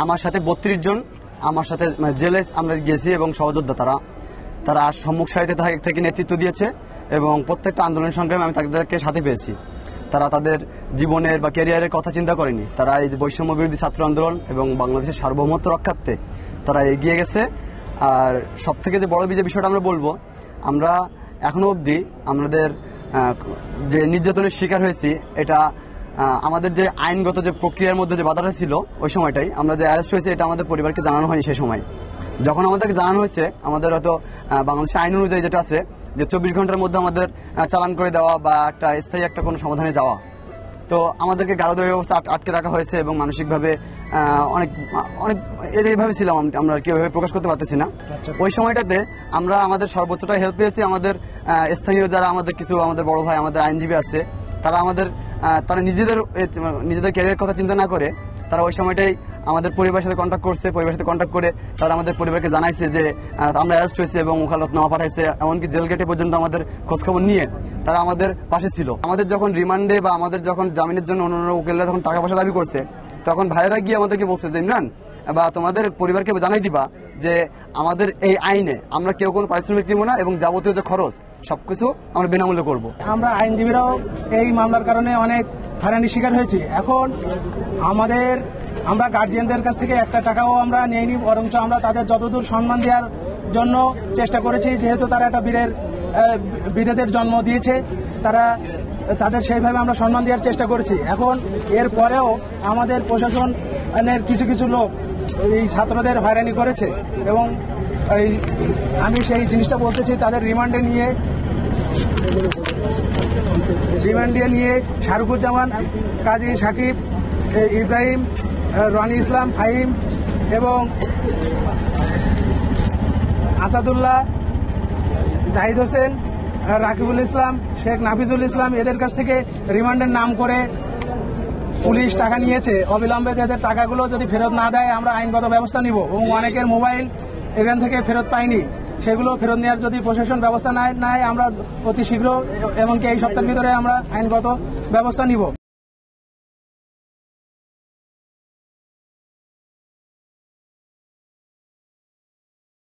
আমার সাথে 32 জন আমার সাথে জেলে আমরা গেছি এবং সহযোদ্ধা তারা সম্মুখ সারিতে থেকে নেতৃত্ব দিয়েছে এবং প্রত্যেকটা আন্দোলন সংগ্রামে আমি তাদেরকে সাথে পেয়েছি। তারা তাদের জীবনের বা ক্যারিয়ারের কথা চিন্তা করেনি। তারা এই যে বৈষম্য বিরোধী ছাত্র আন্দোলন এবং বাংলাদেশের সার্বভৌমত্ব রক্ষার্থে তারা এগিয়ে গেছে। আর সব থেকে যে বড় বিষয়টা আমরা বলবো, আমরা এখনো অবধি আমাদের যে নির্যাতনের শিকার হয়েছি, এটা আমাদের যে আইনগত যে প্রক্রিয়ার মধ্যে যে বাধাটা ছিল ওই সময়টাই আমরা যে অ্যারেস্ট হয়েছে, এটা আমাদের পরিবারকে জানানো হয়নি। সেই সময় যখন আমাদেরকে জানানো হয়েছে, আমাদের হয়তো বাংলাদেশের আইন অনুযায়ী যেটা আছে যে 24 ঘন্টার মধ্যে আমাদের চালান করে দেওয়া বা একটা স্থায়ী একটা কোনো সমাধানে যাওয়া, তো আমাদেরকে গারদে ব্যবস্থা আটকে রাখা হয়েছে এবং মানসিকভাবে অনেক অনেক এইভাবে ছিলাম আমরা, কেউ প্রকাশ করতে পারতেছি না। ওই সময়টাতে আমরা আমাদের সর্বোচ্চটা হেল্প পেয়েছি। আমাদের স্থানীয় যারা আমাদের বড় ভাই, আমাদের আইনজীবী আছে, তারা নিজেদের ক্যারিয়ারের কথা চিন্তা না করে তারা ওই সময়টাই আমাদের পরিবারের সাথে কন্ট্যাক্ট করছে। পরিবারের সাথে কন্ট্যাক্ট করে তারা আমাদের পরিবারকে জানাইছে যে আমরা অ্যারেস্ট হয়েছে এবং ওকালতনামা পাঠাইছে, এমনকি জেল গেটে পর্যন্ত আমাদের খোঁজখবর নিয়ে তারা আমাদের পাশে ছিল। আমাদের যখন রিমান্ডে বা আমাদের যখন জামিনের জন্য অন্যান্য উকিলরা যখন টাকা পয়সা দাবি করছে, তখন ভাইয়েরা গিয়ে আমাদেরকে বলছে যে ইমরান বা তোমাদের পরিবারকে জানাই দিবা যে আমাদের এই আইনে আমরা কেউ কোনো পারিশ্রমিক নিব না এবং যাবতীয় যে খরচ সবকিছু আমরা বিনামূল্যে করব। আমরা আইনজীবীরাও এই মামলার কারণে অনেক হয়রানির শিকার হয়েছি। এখন আমরা গার্জিয়ানদের কাছ থেকে একটা টাকাও আমরা নেইনি, বরঞ্চ আমরা তাদের যতদূর সম্মান দেওয়ার জন্য চেষ্টা করেছি। যেহেতু তারা একটা বীরেদের জন্ম দিয়েছে, তাদের সেইভাবে আমরা সম্মান দেওয়ার চেষ্টা করেছি। এখন এর পরেও আমাদের প্রশাসনের কিছু লোক এই ছাত্রদের হয়রানি করেছে এবং আমি সেই জিনিসটা বলতেছি, তাদের রিমান্ডে নিয়ে শাহরুখুজ্জামান, কাজী সাকিব, ইব্রাহিম, রনি ইসলাম, ফাহিম এবং আসাদুল্লাহ, জাহিদ হোসেন, রাকিবুল ইসলাম, শেখ নাফিজুল ইসলাম, এদের কাছ থেকে রিমান্ডের নাম করে পুলিশ টাকা নিয়েছে। অবিলম্বে এদের টাকাগুলো যদি ফেরত না দেয় আমরা আইনগত ব্যবস্থা নিব এবং অনেকের মোবাইল এখান থেকে ফেরত পাইনি, সেগুলো ফেরত নেওয়ার যদি প্রশাসন ব্যবস্থা নেয় আমরা অতি শীঘ্র এমনকি এই সপ্তাহের ভিতরে আমরা আইনগত ব্যবস্থা নিব।